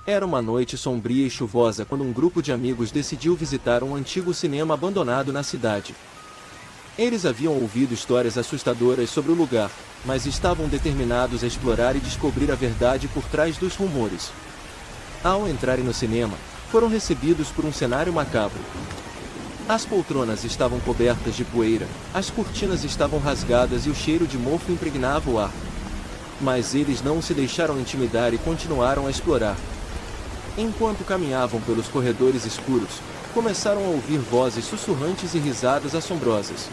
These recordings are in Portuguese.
Era uma noite sombria e chuvosa quando um grupo de amigos decidiu visitar um antigo cinema abandonado na cidade. Eles haviam ouvido histórias assustadoras sobre o lugar, mas estavam determinados a explorar e descobrir a verdade por trás dos rumores. Ao entrarem no cinema, foram recebidos por um cenário macabro. As poltronas estavam cobertas de poeira, as cortinas estavam rasgadas e o cheiro de mofo impregnava o ar. Mas eles não se deixaram intimidar e continuaram a explorar. Enquanto caminhavam pelos corredores escuros, começaram a ouvir vozes sussurrantes e risadas assombrosas.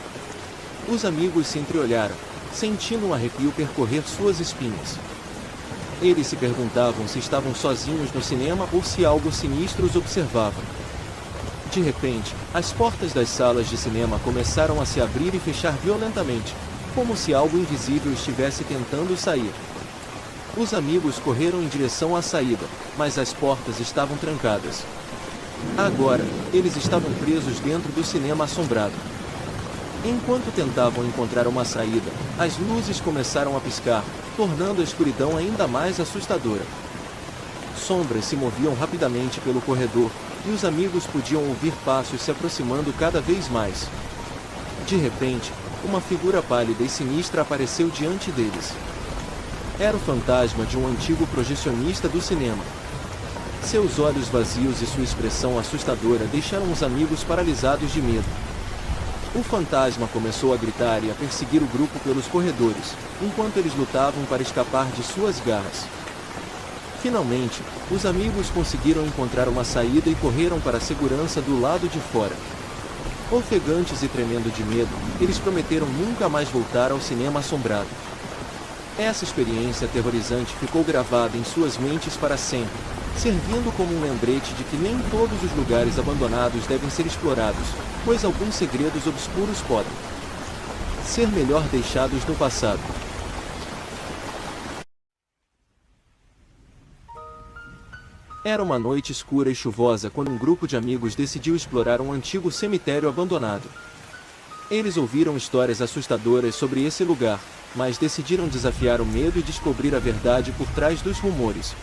Os amigos se entreolharam, sentindo um arrepio percorrer suas espinhas. Eles se perguntavam se estavam sozinhos no cinema ou se algo sinistro os observava. De repente, as portas das salas de cinema começaram a se abrir e fechar violentamente, como se algo invisível estivesse tentando sair. Os amigos correram em direção à saída, mas as portas estavam trancadas. Agora, eles estavam presos dentro do cinema assombrado. Enquanto tentavam encontrar uma saída, as luzes começaram a piscar, tornando a escuridão ainda mais assustadora. Sombras se moviam rapidamente pelo corredor, e os amigos podiam ouvir passos se aproximando cada vez mais. De repente, uma figura pálida e sinistra apareceu diante deles. Era o fantasma de um antigo projecionista do cinema. Seus olhos vazios e sua expressão assustadora deixaram os amigos paralisados de medo. O fantasma começou a gritar e a perseguir o grupo pelos corredores, enquanto eles lutavam para escapar de suas garras. Finalmente, os amigos conseguiram encontrar uma saída e correram para a segurança do lado de fora. Ofegantes e tremendo de medo, eles prometeram nunca mais voltar ao cinema assombrado. Essa experiência aterrorizante ficou gravada em suas mentes para sempre, servindo como um lembrete de que nem todos os lugares abandonados devem ser explorados, pois alguns segredos obscuros podem ser melhor deixados no passado. Era uma noite escura e chuvosa quando um grupo de amigos decidiu explorar um antigo cemitério abandonado. Eles ouviram histórias assustadoras sobre esse lugar, mas decidiram desafiar o medo e descobrir a verdade por trás dos rumores.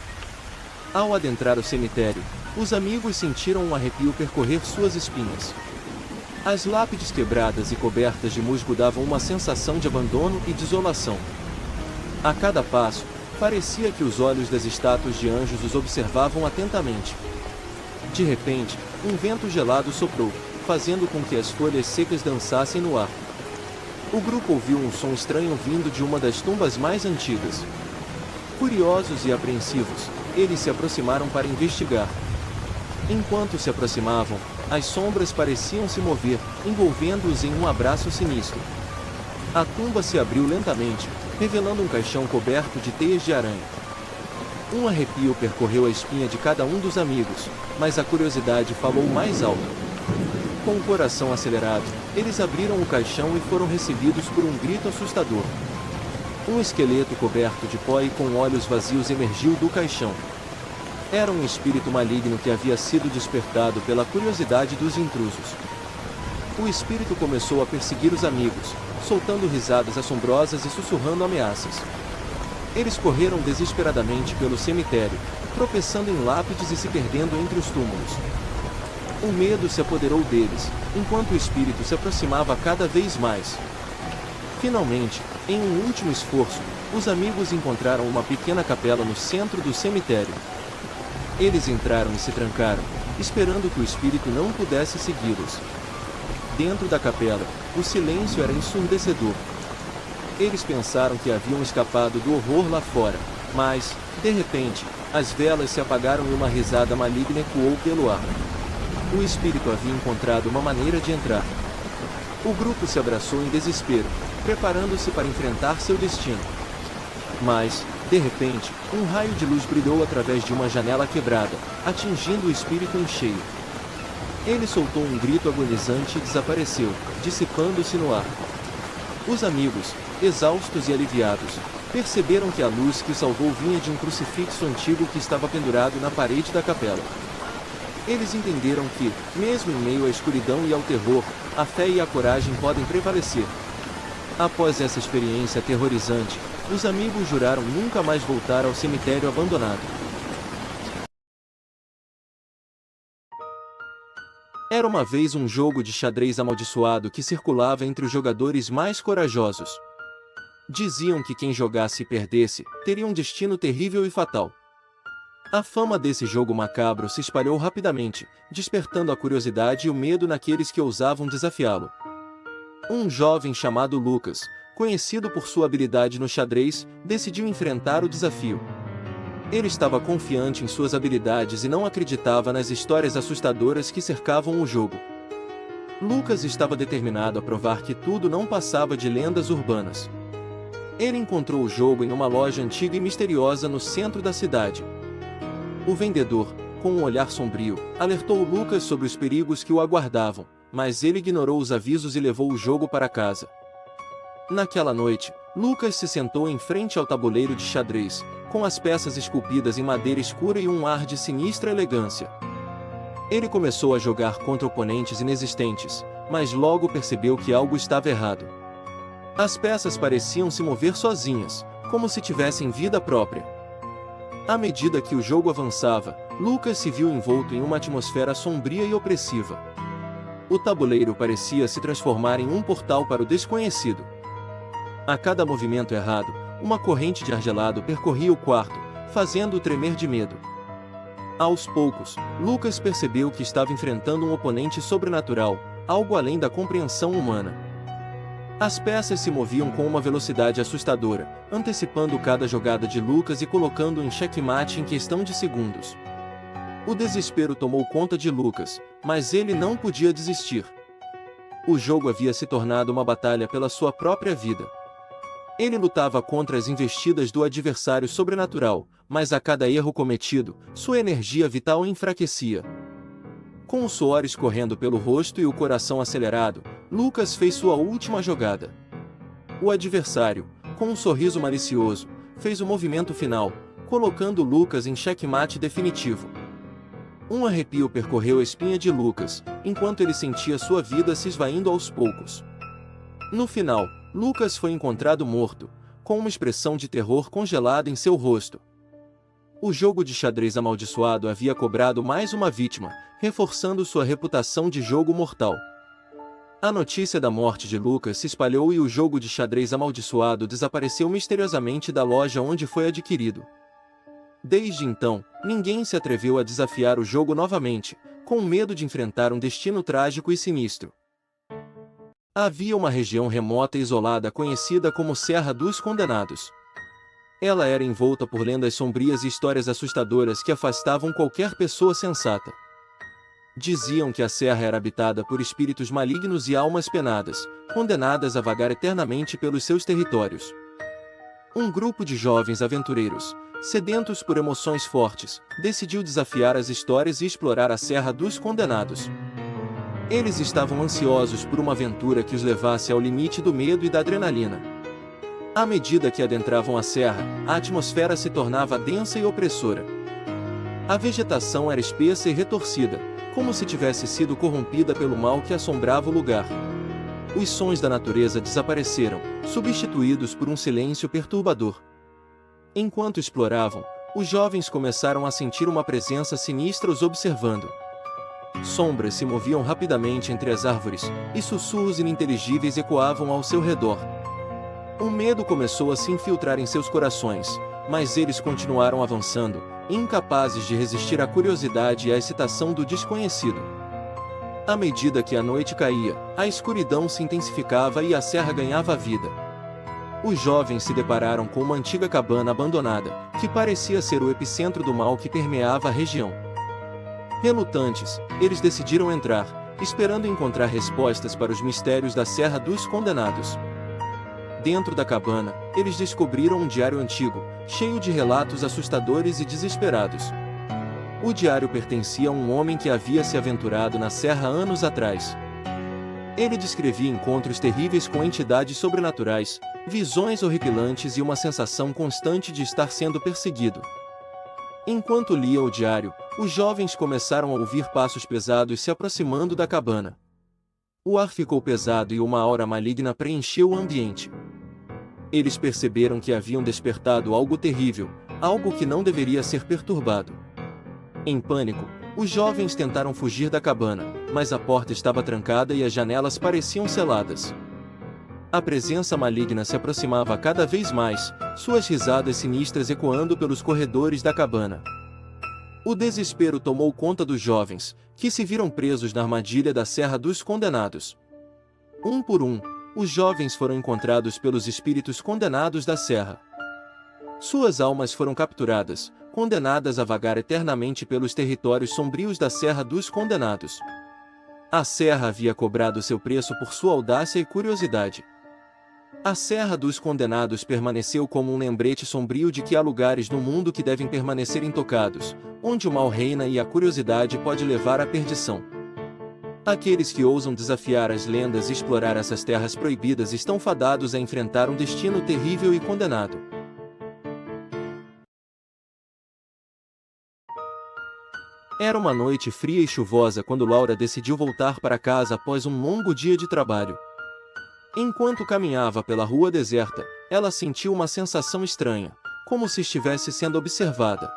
Ao adentrar o cemitério, os amigos sentiram um arrepio percorrer suas espinhas. As lápides quebradas e cobertas de musgo davam uma sensação de abandono e desolação. A cada passo, parecia que os olhos das estátuas de anjos os observavam atentamente. De repente, um vento gelado soprou, fazendo com que as folhas secas dançassem no ar. O grupo ouviu um som estranho vindo de uma das tumbas mais antigas. Curiosos e apreensivos, eles se aproximaram para investigar. Enquanto se aproximavam, as sombras pareciam se mover, envolvendo-os em um abraço sinistro. A tumba se abriu lentamente, revelando um caixão coberto de teias de aranha. Um arrepio percorreu a espinha de cada um dos amigos, mas a curiosidade falou mais alto. Com o coração acelerado, eles abriram o caixão e foram recebidos por um grito assustador. Um esqueleto coberto de pó e com olhos vazios emergiu do caixão. Era um espírito maligno que havia sido despertado pela curiosidade dos intrusos. O espírito começou a perseguir os amigos, soltando risadas assombrosas e sussurrando ameaças. Eles correram desesperadamente pelo cemitério, tropeçando em lápides e se perdendo entre os túmulos. O medo se apoderou deles, enquanto o espírito se aproximava cada vez mais. Finalmente, em um último esforço, os amigos encontraram uma pequena capela no centro do cemitério. Eles entraram e se trancaram, esperando que o espírito não pudesse segui-los. Dentro da capela, o silêncio era ensurdecedor. Eles pensaram que haviam escapado do horror lá fora, mas, de repente, as velas se apagaram e uma risada maligna ecoou pelo ar. O espírito havia encontrado uma maneira de entrar. O grupo se abraçou em desespero, preparando-se para enfrentar seu destino. Mas, de repente, um raio de luz brilhou através de uma janela quebrada, atingindo o espírito em cheio. Ele soltou um grito agonizante e desapareceu, dissipando-se no ar. Os amigos, exaustos e aliviados, perceberam que a luz que o salvou vinha de um crucifixo antigo que estava pendurado na parede da capela. Eles entenderam que, mesmo em meio à escuridão e ao terror, a fé e a coragem podem prevalecer. Após essa experiência aterrorizante, os amigos juraram nunca mais voltar ao cemitério abandonado. Era uma vez um jogo de xadrez amaldiçoado que circulava entre os jogadores mais corajosos. Diziam que quem jogasse e perdesse, teria um destino terrível e fatal. A fama desse jogo macabro se espalhou rapidamente, despertando a curiosidade e o medo naqueles que ousavam desafiá-lo. Um jovem chamado Lucas, conhecido por sua habilidade no xadrez, decidiu enfrentar o desafio. Ele estava confiante em suas habilidades e não acreditava nas histórias assustadoras que cercavam o jogo. Lucas estava determinado a provar que tudo não passava de lendas urbanas. Ele encontrou o jogo em uma loja antiga e misteriosa no centro da cidade. O vendedor, com um olhar sombrio, alertou Lucas sobre os perigos que o aguardavam, mas ele ignorou os avisos e levou o jogo para casa. Naquela noite, Lucas se sentou em frente ao tabuleiro de xadrez, com as peças esculpidas em madeira escura e um ar de sinistra elegância. Ele começou a jogar contra oponentes inexistentes, mas logo percebeu que algo estava errado. As peças pareciam se mover sozinhas, como se tivessem vida própria. À medida que o jogo avançava, Lucas se viu envolto em uma atmosfera sombria e opressiva. O tabuleiro parecia se transformar em um portal para o desconhecido. A cada movimento errado, uma corrente de ar gelado percorria o quarto, fazendo-o tremer de medo. Aos poucos, Lucas percebeu que estava enfrentando um oponente sobrenatural, algo além da compreensão humana. As peças se moviam com uma velocidade assustadora, antecipando cada jogada de Lucas e colocando-o em xeque-mate em questão de segundos. O desespero tomou conta de Lucas, mas ele não podia desistir. O jogo havia se tornado uma batalha pela sua própria vida. Ele lutava contra as investidas do adversário sobrenatural, mas a cada erro cometido, sua energia vital enfraquecia. Com o suor escorrendo pelo rosto e o coração acelerado, Lucas fez sua última jogada. O adversário, com um sorriso malicioso, fez o movimento final, colocando Lucas em xeque-mate definitivo. Um arrepio percorreu a espinha de Lucas, enquanto ele sentia sua vida se esvaindo aos poucos. No final, Lucas foi encontrado morto, com uma expressão de terror congelada em seu rosto. O jogo de xadrez amaldiçoado havia cobrado mais uma vítima, reforçando sua reputação de jogo mortal. A notícia da morte de Lucas se espalhou e o jogo de xadrez amaldiçoado desapareceu misteriosamente da loja onde foi adquirido. Desde então, ninguém se atreveu a desafiar o jogo novamente, com medo de enfrentar um destino trágico e sinistro. Havia uma região remota e isolada conhecida como Serra dos Condenados. Ela era envolta por lendas sombrias e histórias assustadoras que afastavam qualquer pessoa sensata. Diziam que a serra era habitada por espíritos malignos e almas penadas, condenadas a vagar eternamente pelos seus territórios. Um grupo de jovens aventureiros, sedentos por emoções fortes, decidiu desafiar as histórias e explorar a Serra dos Condenados. Eles estavam ansiosos por uma aventura que os levasse ao limite do medo e da adrenalina. À medida que adentravam a serra, a atmosfera se tornava densa e opressora. A vegetação era espessa e retorcida, como se tivesse sido corrompida pelo mal que assombrava o lugar. Os sons da natureza desapareceram, substituídos por um silêncio perturbador. Enquanto exploravam, os jovens começaram a sentir uma presença sinistra os observando. Sombras se moviam rapidamente entre as árvores, e sussurros ininteligíveis ecoavam ao seu redor. O medo começou a se infiltrar em seus corações, mas eles continuaram avançando, incapazes de resistir à curiosidade e à excitação do desconhecido. À medida que a noite caía, a escuridão se intensificava e a serra ganhava vida. Os jovens se depararam com uma antiga cabana abandonada, que parecia ser o epicentro do mal que permeava a região. Relutantes, eles decidiram entrar, esperando encontrar respostas para os mistérios da Serra dos Condenados. Dentro da cabana, eles descobriram um diário antigo, cheio de relatos assustadores e desesperados. O diário pertencia a um homem que havia se aventurado na serra anos atrás. Ele descrevia encontros terríveis com entidades sobrenaturais, visões horripilantes e uma sensação constante de estar sendo perseguido. Enquanto lia o diário, os jovens começaram a ouvir passos pesados se aproximando da cabana. O ar ficou pesado e uma aura maligna preencheu o ambiente. Eles perceberam que haviam despertado algo terrível, algo que não deveria ser perturbado. Em pânico, Os jovens tentaram fugir da cabana, mas a porta estava trancada e as janelas pareciam seladas. A presença maligna se aproximava cada vez mais, suas risadas sinistras ecoando pelos corredores da cabana. O desespero tomou conta dos jovens, que se viram presos na armadilha da Serra dos Condenados. Um por um, os jovens foram encontrados pelos espíritos condenados da Serra. Suas almas foram capturadas, condenadas a vagar eternamente pelos territórios sombrios da Serra dos Condenados. A Serra havia cobrado seu preço por sua audácia e curiosidade. A Serra dos Condenados permaneceu como um lembrete sombrio de que há lugares no mundo que devem permanecer intocados, onde o mal reina e a curiosidade pode levar à perdição. Aqueles que ousam desafiar as lendas e explorar essas terras proibidas estão fadados a enfrentar um destino terrível e condenado. Era uma noite fria e chuvosa quando Laura decidiu voltar para casa após um longo dia de trabalho. Enquanto caminhava pela rua deserta, ela sentiu uma sensação estranha, como se estivesse sendo observada.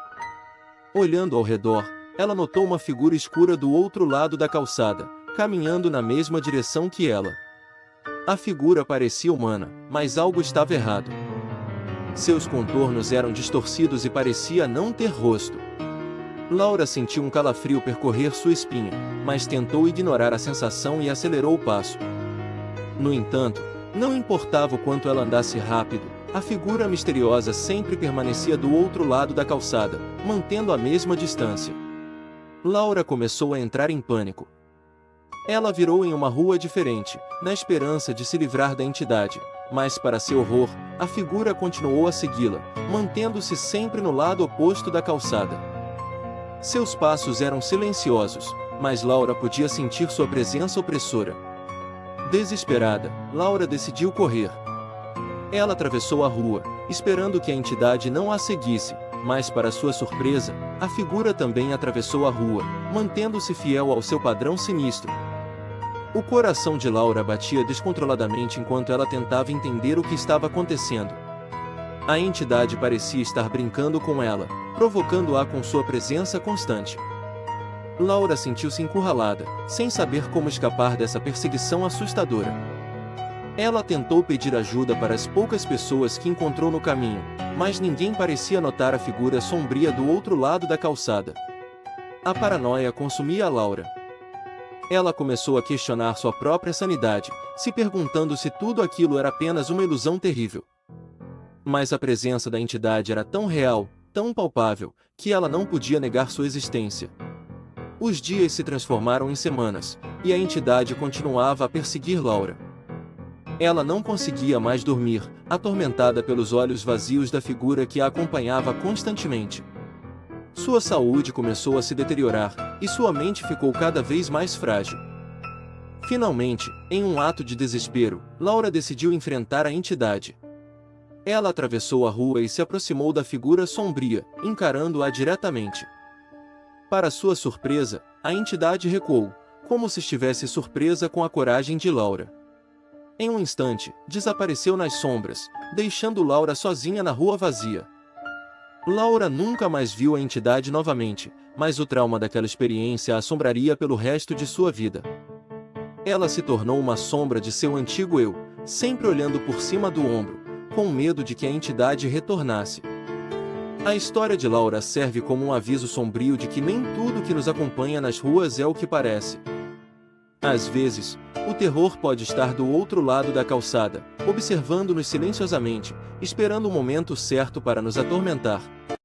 Olhando ao redor, ela notou uma figura escura do outro lado da calçada, caminhando na mesma direção que ela. A figura parecia humana, mas algo estava errado. Seus contornos eram distorcidos e parecia não ter rosto. Laura sentiu um calafrio percorrer sua espinha, mas tentou ignorar a sensação e acelerou o passo. No entanto, não importava o quanto ela andasse rápido, a figura misteriosa sempre permanecia do outro lado da calçada, mantendo a mesma distância. Laura começou a entrar em pânico. Ela virou em uma rua diferente, na esperança de se livrar da entidade, mas para seu horror, a figura continuou a segui-la, mantendo-se sempre no lado oposto da calçada. Seus passos eram silenciosos, mas Laura podia sentir sua presença opressora. Desesperada, Laura decidiu correr. Ela atravessou a rua, esperando que a entidade não a seguisse, mas para sua surpresa, a figura também atravessou a rua, mantendo-se fiel ao seu padrão sinistro. O coração de Laura batia descontroladamente enquanto ela tentava entender o que estava acontecendo. A entidade parecia estar brincando com ela, provocando-a com sua presença constante. Laura sentiu-se encurralada, sem saber como escapar dessa perseguição assustadora. Ela tentou pedir ajuda para as poucas pessoas que encontrou no caminho, mas ninguém parecia notar a figura sombria do outro lado da calçada. A paranoia consumia a Laura. Ela começou a questionar sua própria sanidade, se perguntando se tudo aquilo era apenas uma ilusão terrível. Mas a presença da entidade era tão real, tão palpável, que ela não podia negar sua existência. Os dias se transformaram em semanas, e a entidade continuava a perseguir Laura. Ela não conseguia mais dormir, atormentada pelos olhos vazios da figura que a acompanhava constantemente. Sua saúde começou a se deteriorar, e sua mente ficou cada vez mais frágil. Finalmente, em um ato de desespero, Laura decidiu enfrentar a entidade. Ela atravessou a rua e se aproximou da figura sombria, encarando-a diretamente. Para sua surpresa, a entidade recuou, como se estivesse surpresa com a coragem de Laura. Em um instante, desapareceu nas sombras, deixando Laura sozinha na rua vazia. Laura nunca mais viu a entidade novamente, mas o trauma daquela experiência a assombraria pelo resto de sua vida. Ela se tornou uma sombra de seu antigo eu, sempre olhando por cima do ombro, com medo de que a entidade retornasse. A história de Laura serve como um aviso sombrio de que nem tudo que nos acompanha nas ruas é o que parece. Às vezes, o terror pode estar do outro lado da calçada, observando-nos silenciosamente, esperando o momento certo para nos atormentar.